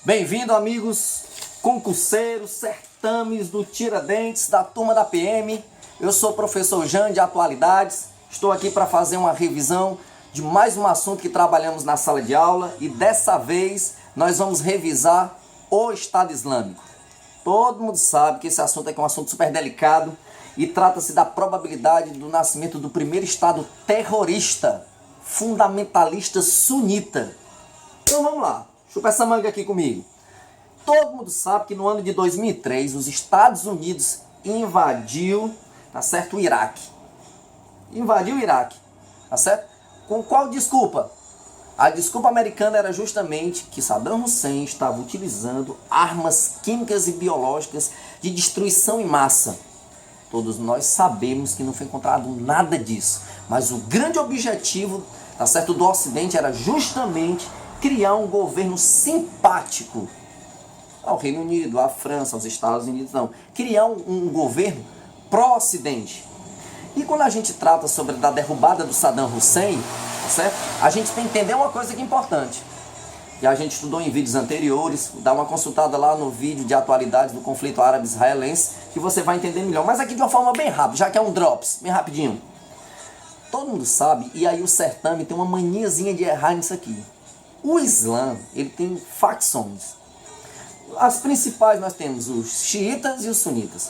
Bem-vindo, amigos concurseiros, certames do Tiradentes, da turma da PM. Eu sou o professor Jean de Atualidades. Estou aqui para fazer uma revisão de mais um assunto que trabalhamos na sala de aula e dessa vez nós vamos revisar o Estado Islâmico. Todo mundo sabe que esse assunto é um assunto super delicado e trata-se da probabilidade do nascimento do primeiro Estado terrorista, fundamentalista sunita. Então vamos lá. Chupa essa manga aqui comigo. Todo mundo sabe que no ano de 2003 os Estados Unidos invadiu, tá certo, o Iraque. Invadiu o Iraque, tá certo? Com qual desculpa? A desculpa americana era justamente que Saddam Hussein estava utilizando armas químicas e biológicas de destruição em massa. Todos nós sabemos que não foi encontrado nada disso, mas o grande objetivo, tá certo, do Ocidente era justamente criar um governo simpático ao Reino Unido, à França, aos Estados Unidos, não. Criar um governo pró-Ocidente. E quando a gente trata sobre a derrubada do Saddam Hussein, tá certo? A gente tem que entender uma coisa que é importante. E a gente estudou em vídeos anteriores, dá uma consultada lá no vídeo de atualidades do conflito árabe-israelense, que você vai entender melhor. Mas aqui de uma forma bem rápida, já que é um drops, bem rapidinho. Todo mundo sabe, e aí o certame tem uma maniazinha de errar nisso aqui. O Islã, ele tem facções. As principais nós temos os xiitas e os sunitas.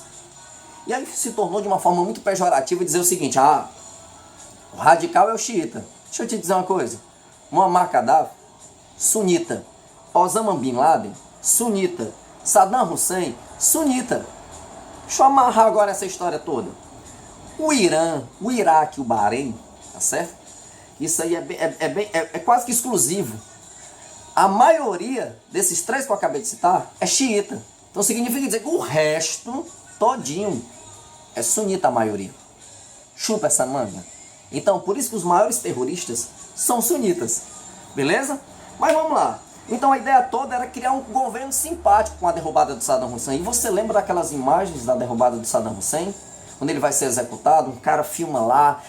E aí se tornou de uma forma muito pejorativa dizer o seguinte: o radical é o xiita. Deixa eu te dizer uma coisa. Muammar Gaddafi, sunita. Osama Bin Laden, sunita. Saddam Hussein, sunita. Deixa eu amarrar agora essa história toda. O Irã, o Iraque e o Bahrein, tá certo? Isso aí é quase que exclusivo. A maioria desses três que eu acabei de citar é xiita. Então significa dizer que o resto todinho é sunita, a maioria. Chupa essa manga. Então por isso que os maiores terroristas são sunitas. Beleza? Mas vamos lá. Então a ideia toda era criar um governo simpático com a derrubada do Saddam Hussein. E você lembra daquelas imagens da derrubada do Saddam Hussein? Quando ele vai ser executado, um cara filma lá,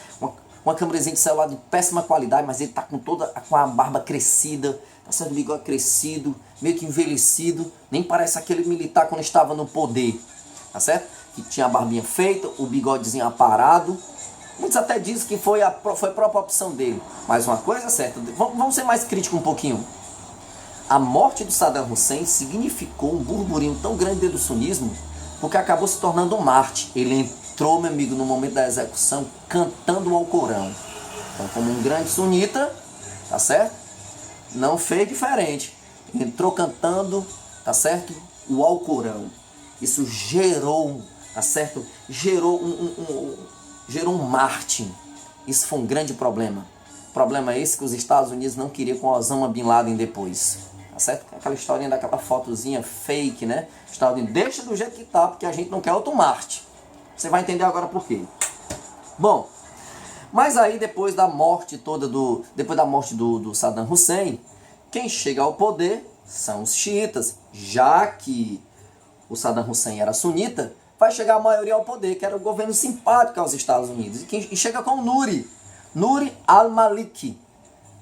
uma câmerazinha de celular de péssima qualidade, mas ele tá com a barba crescida, tá sendo o bigode crescido, meio que envelhecido, nem parece aquele militar quando estava no poder, tá certo? Que tinha a barbinha feita, o bigodezinho aparado. Muitos até dizem que foi a própria opção dele. Mas uma coisa é certa, vamos ser mais críticos um pouquinho. A morte do Saddam Hussein significou um burburinho tão grande dentro do sunismo, porque acabou se tornando um mártir. Ele entrou, meu amigo, no momento da execução, cantando o Alcorão. Então, como um grande sunita, tá certo? Não fez diferente. Entrou cantando, tá certo? O Alcorão. Isso gerou, tá certo? Gerou um mártir. Isso foi um grande problema. Problema esse que os Estados Unidos não queriam com Osama Bin Laden depois. Tá certo? Aquela historinha daquela fotozinha fake, né? Estados Unidos, deixa do jeito que tá, porque a gente não quer outro mártir. Você vai entender agora por quê. Bom, mas aí depois da morte do Saddam Hussein, quem chega ao poder são os xiitas. Já que o Saddam Hussein era sunita, vai chegar a maioria ao poder, que era o governo simpático aos Estados Unidos. E chega com Nouri al-Maliki,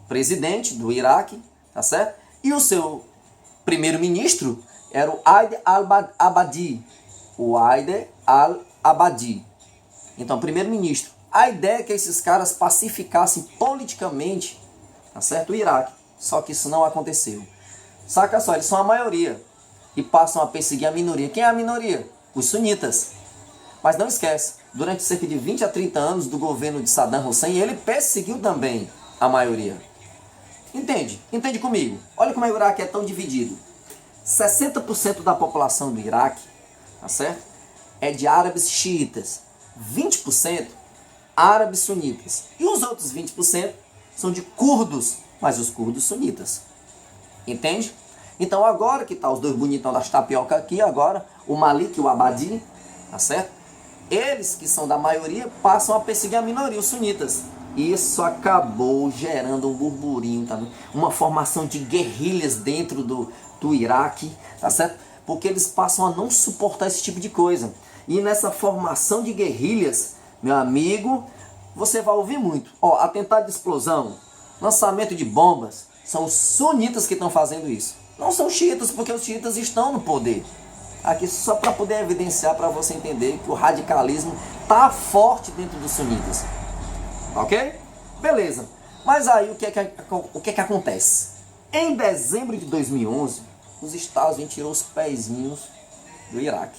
presidente do Iraque, tá certo? E o seu primeiro-ministro era o Haider al-Abadi. O Haider al-Abadi. Então, primeiro-ministro. A ideia é que esses caras pacificassem politicamente, tá certo, o Iraque. Só que isso não aconteceu. Saca só, eles são a maioria e passam a perseguir a minoria. Quem é a minoria? Os sunitas. Mas não esquece, durante cerca de 20 a 30 anos do governo de Saddam Hussein, ele perseguiu também a maioria. Entende? Entende comigo? Olha como o Iraque é tão dividido. 60% da população do Iraque, tá certo, é de árabes xiitas. 20% árabes sunitas. E os outros 20% são de curdos, mas os curdos sunitas. Entende? Então agora que tá os dois bonitão das tapioca aqui, agora o Malik e o Abadi, tá certo? Eles que são da maioria passam a perseguir a minoria, os sunitas. Isso acabou gerando um burburinho, tá? Uma formação de guerrilhas dentro do Iraque, tá certo? Porque eles passam a não suportar esse tipo de coisa. E nessa formação de guerrilhas, meu amigo, você vai ouvir muito. Atentado de explosão, lançamento de bombas, são os sunitas que estão fazendo isso. Não são xiitas, porque os xiitas estão no poder. Aqui só para poder evidenciar, para você entender que o radicalismo está forte dentro dos sunitas. Ok? Beleza. Mas aí o que é que acontece? Em dezembro de 2011, os Estados Unidos tirou os pezinhos do Iraque.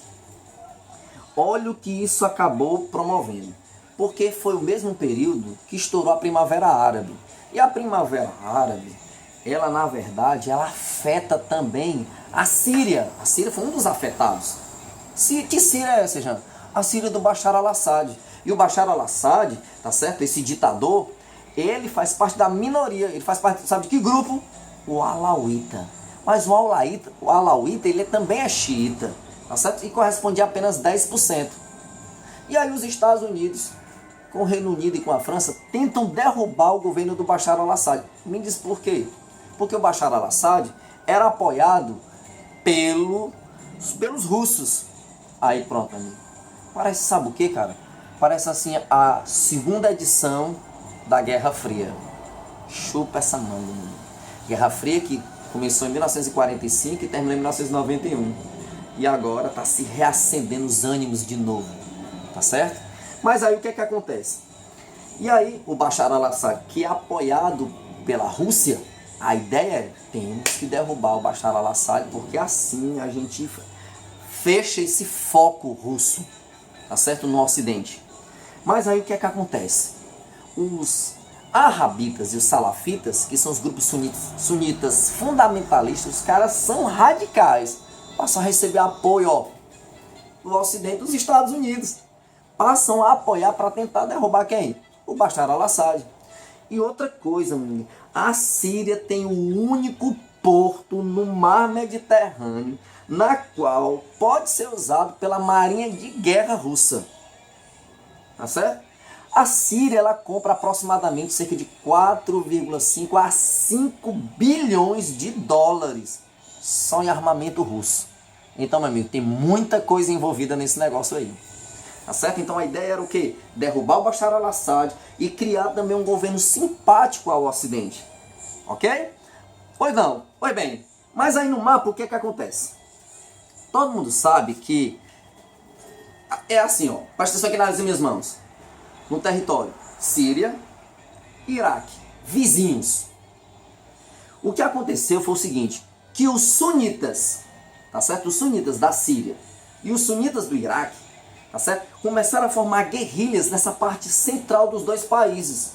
Olha o que isso acabou promovendo. Porque foi o mesmo período que estourou a Primavera Árabe. E a Primavera Árabe, ela na verdade, ela afeta também a Síria. A Síria foi um dos afetados. Que Síria é essa, Jean? A Síria do Bashar al-Assad. E o Bashar al-Assad, tá certo? Esse ditador, ele faz parte da minoria. Ele faz parte, sabe de que grupo? O Alauíta. Mas o Alauíta, ele também é xiita, tá certo? E corresponde a apenas 10%. E aí os Estados Unidos, com o Reino Unido e com a França, tentam derrubar o governo do Bashar al-Assad. Me diz por quê? Porque o Bashar al-Assad era apoiado pelos russos. Aí pronto, amigo. Parece, sabe o que, cara? Parece assim a segunda edição da Guerra Fria. Chupa essa manga, mano. Guerra Fria que começou em 1945 e terminou em 1991. E agora está se reacendendo os ânimos de novo. Tá certo? Mas aí o que é que acontece? E aí o Bashar al-Assad, que é apoiado pela Rússia, a ideia é, temos que derrubar o Bashar al-Assad, porque assim a gente fecha esse foco russo, tá certo? No Ocidente. Mas aí o que é que acontece? Os arrabitas e os salafitas, que são os grupos sunitas fundamentalistas, os caras são radicais. Passam a receber apoio, ó, do Ocidente, dos Estados Unidos. Passam a apoiar para tentar derrubar quem? O Bashar al-Assad. E outra coisa, menino, a Síria tem o único porto no mar Mediterrâneo na qual pode ser usado pela marinha de guerra russa. Tá certo? A Síria, ela compra aproximadamente cerca de 4,5 a 5 bilhões de dólares só em armamento russo. Então, meu amigo, tem muita coisa envolvida nesse negócio aí. Tá certo? Então a ideia era o quê? Derrubar o Bashar al-Assad e criar também um governo simpático ao Ocidente. Ok? Pois não, pois bem. Mas aí no mapa o que é que acontece? Todo mundo sabe que é assim, ó. Presta atenção aqui nas minhas mãos. No território Síria, Iraque, vizinhos. O que aconteceu foi o seguinte, que os sunitas, tá certo? Os sunitas da Síria e os sunitas do Iraque, tá certo? Começaram a formar guerrilhas nessa parte central dos dois países.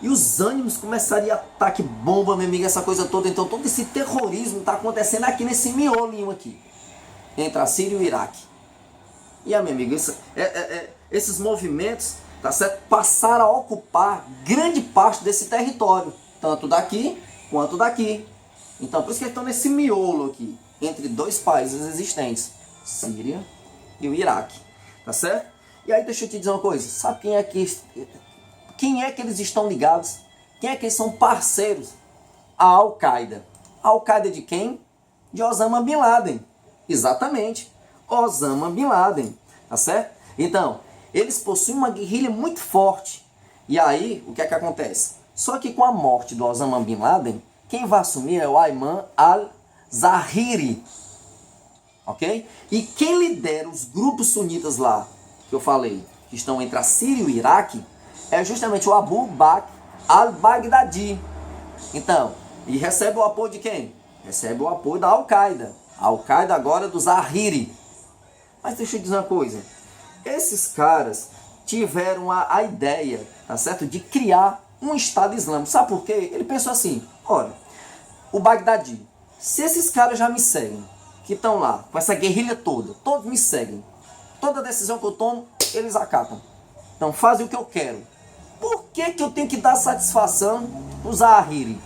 E os ânimos começaram a ataque bomba, meu amigo, essa coisa toda. Então todo esse terrorismo está acontecendo aqui nesse miolinho aqui, entre a Síria e o Iraque. E meu amigo, esses movimentos, tá certo, passaram a ocupar grande parte desse território, tanto daqui quanto daqui. Então por isso que eles estão nesse miolo aqui, entre dois países existentes, Síria e o Iraque. Tá certo? E aí deixa eu te dizer uma coisa. Sabe quem é que eles estão ligados? Quem é que eles são parceiros? A Al-Qaeda. A Al-Qaeda de quem? De Osama Bin Laden. Exatamente. Osama Bin Laden. Tá certo? Então, eles possuem uma guerrilha muito forte. E aí, o que é que acontece? Só que com a morte do Osama Bin Laden, quem vai assumir é o Ayman al-Zawahiri. Ok? E quem lidera os grupos sunitas lá, que eu falei, que estão entre a Síria e o Iraque, é justamente o Abu Bakr al-Baghdadi. Então, e recebe o apoio de quem? Recebe o apoio da Al-Qaeda. A Al-Qaeda agora é do Zawahiri. Mas deixa eu dizer uma coisa. Esses caras tiveram a ideia, tá certo, de criar um Estado Islâmico. Sabe por quê? Ele pensou assim, olha, o Baghdadi, se esses caras já me seguem, que estão lá, com essa guerrilha toda, todos me seguem. Toda decisão que eu tomo, eles acatam. Então fazem o que eu quero. Por que eu tenho que dar satisfação para o Zawahiri?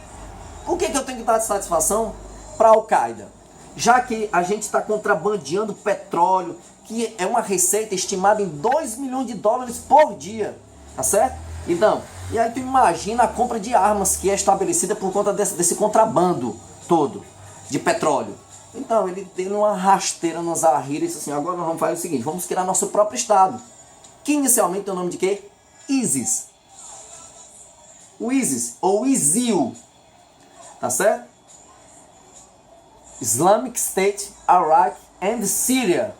Por que eu tenho que dar satisfação para a Al-Qaeda? Já que a gente está contrabandeando petróleo, que é uma receita estimada em 2 milhões de dólares por dia. Tá certo? Então, e aí tu imagina a compra de armas que é estabelecida por conta desse contrabando todo de petróleo. Então, ele deu uma rasteira no Zawahiri e disse assim, agora nós vamos fazer o seguinte, vamos criar nosso próprio Estado. Que inicialmente tem o nome de quê? ISIS. O ISIS, ou ISIL. Tá certo? Islamic State, Iraq and Syria.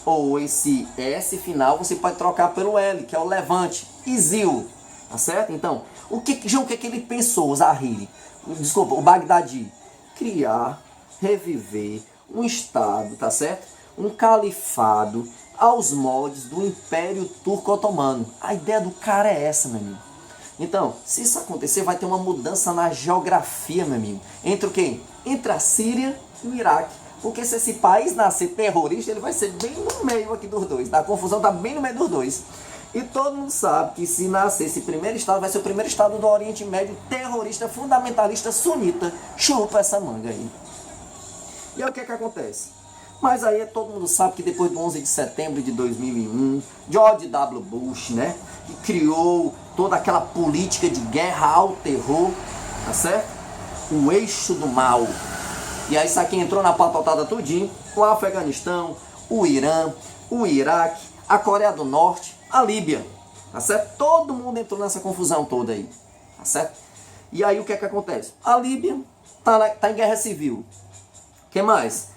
Ou esse S final você pode trocar pelo L, que é o Levante, ISIL, tá certo? Então, o que ele pensou, o Zahiri? Desculpa, o Bagdadi? Criar, reviver um Estado, tá certo? Um califado aos moldes do Império Turco-Otomano. A ideia do cara é essa, meu amigo. Então, se isso acontecer, vai ter uma mudança na geografia, meu amigo. Entre o quê? Entre a Síria e o Iraque. Porque se esse país nascer terrorista, ele vai ser bem no meio aqui dos dois. A confusão está bem no meio dos dois. E todo mundo sabe que se nascer esse primeiro estado, vai ser o primeiro estado do Oriente Médio terrorista, fundamentalista, sunita. Chupa essa manga aí. E aí o que é que acontece? Mas aí todo mundo sabe que depois do 11 de setembro de 2001, George W. Bush, né, que criou toda aquela política de guerra ao terror, tá certo? O eixo do mal. E aí isso aqui entrou na patotada tudinho, o Afeganistão, o Irã, o Iraque, a Coreia do Norte, a Líbia, tá certo? Todo mundo entrou nessa confusão toda aí, tá certo? E aí o que é que acontece? A Líbia tá em guerra civil. O que mais?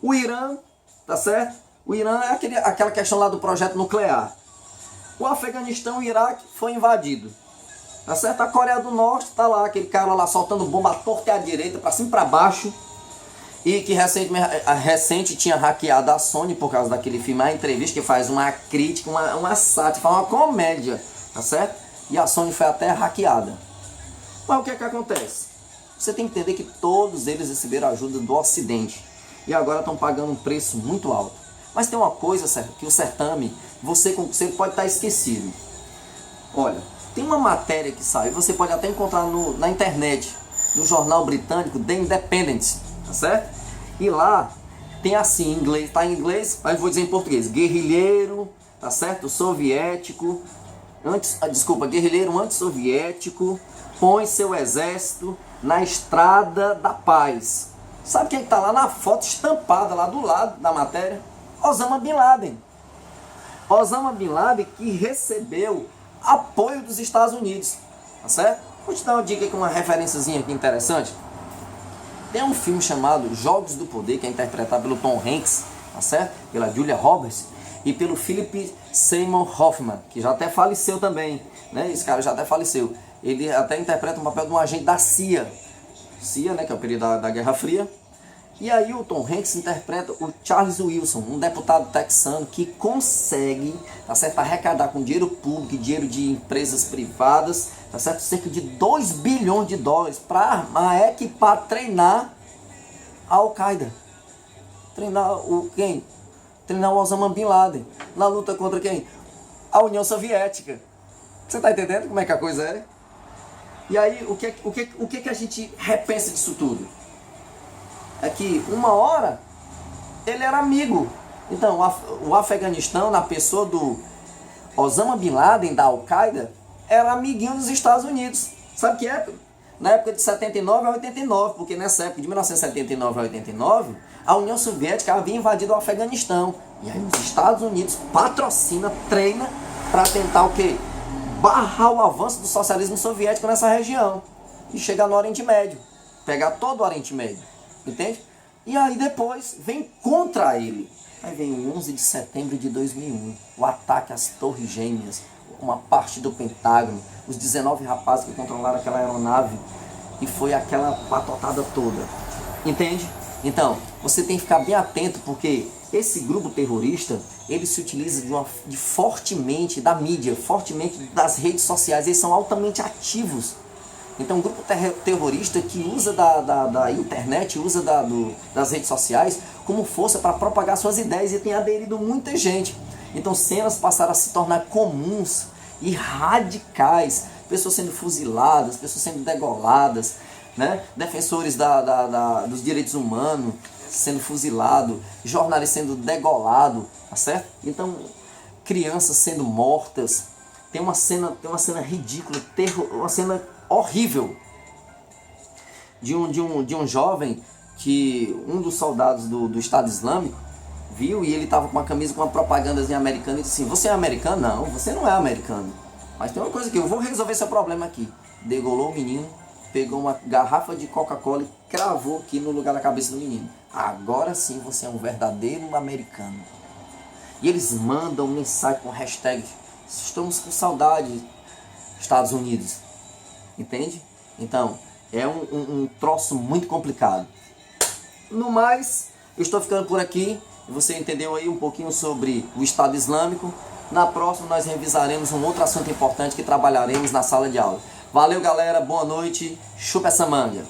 O Irã, tá certo? O Irã é aquela questão lá do projeto nuclear. O Afeganistão e o Iraque foi invadido. Tá certo? A Coreia do Norte tá lá, aquele cara lá soltando bomba à torta e à direita, pra cima e pra baixo. E que recente tinha hackeado a Sony por causa daquele filme, a entrevista, que faz uma crítica, uma sátira, faz uma comédia, tá certo? E a Sony foi até hackeada. Mas o que é que acontece? Você tem que entender que todos eles receberam ajuda do Ocidente. E agora estão pagando um preço muito alto. Mas tem uma coisa, que o certame, você pode estar esquecido. Olha, tem uma matéria que saiu, você pode até encontrar na internet, no jornal britânico The Independent, tá certo? E lá tem assim, em inglês, tá em inglês, mas vou dizer em português, guerrilheiro, tá certo? Soviético, guerrilheiro antissoviético, põe seu exército na estrada da paz. Sabe quem está lá na foto estampada, lá do lado da matéria? Osama Bin Laden. Osama Bin Laden que recebeu apoio dos Estados Unidos, tá certo? Vou te dar uma dica aqui, uma referenciazinha aqui interessante. Tem um filme chamado Jogos do Poder, que é interpretado pelo Tom Hanks, tá certo? Pela Julia Roberts e pelo Philip Seymour Hoffman, que já até faleceu também, né? Esse cara já até faleceu. Ele até interpreta o papel de um agente da CIA, né, que é o período da Guerra Fria. E aí o Tom Hanks interpreta o Charles Wilson, um deputado texano que consegue, tá certo, arrecadar com dinheiro público, dinheiro de empresas privadas, tá certo, cerca de 2 bilhões de dólares para armar, equipar, treinar a Al-Qaeda. Treinar quem? Treinar o Osama Bin Laden. Na luta contra quem? A União Soviética. Você tá entendendo como é que a coisa é? E aí, o que a gente repensa disso tudo? É que uma hora ele era amigo. Então, o Afeganistão, na pessoa do Osama Bin Laden, da Al-Qaeda, era amiguinho dos Estados Unidos. Sabe que época? Na época de 79 a 89, porque nessa época de 1979 a 89, a União Soviética havia invadido o Afeganistão. E aí os Estados Unidos patrocina, treina para tentar o quê? Barrar o avanço do socialismo soviético nessa região e chegar no Oriente Médio, pegar todo o Oriente Médio, entende? E aí depois vem contra ele. Aí vem o 11 de setembro de 2001, o ataque às Torres Gêmeas, uma parte do Pentágono, os 19 rapazes que controlaram aquela aeronave, e foi aquela patotada toda, entende? Então, você tem que ficar bem atento, porque esse grupo terrorista, ele se utiliza fortemente da mídia, fortemente das redes sociais, eles são altamente ativos. Então, um grupo terrorista que usa da internet, usa das redes sociais como força para propagar suas ideias, e tem aderido muita gente. Então, cenas passaram a se tornar comuns e radicais, pessoas sendo fuziladas, pessoas sendo degoladas, né? Defensores dos direitos humanos sendo fuzilados, jornalistas sendo degolados, tá certo? Então, crianças sendo mortas. Tem uma cena ridícula, uma cena horrível de um jovem que um dos soldados do Estado Islâmico viu, e ele estava com uma camisa com uma propagandazinha americana e disse assim: você é americano? Não, você não é americano. Mas tem uma coisa aqui, eu vou resolver seu problema aqui. Degolou o menino, pegou uma garrafa de Coca-Cola e cravou aqui no lugar da cabeça do menino. Agora sim você é um verdadeiro americano. E eles mandam mensagem com hashtag estamos com saudade, Estados Unidos. Entende? Então, é um troço muito complicado. No mais, eu estou ficando por aqui. Você entendeu aí um pouquinho sobre o Estado Islâmico. Na próxima nós revisaremos um outro assunto importante que trabalharemos na sala de aula. Valeu, galera. Boa noite. Chupa essa manga.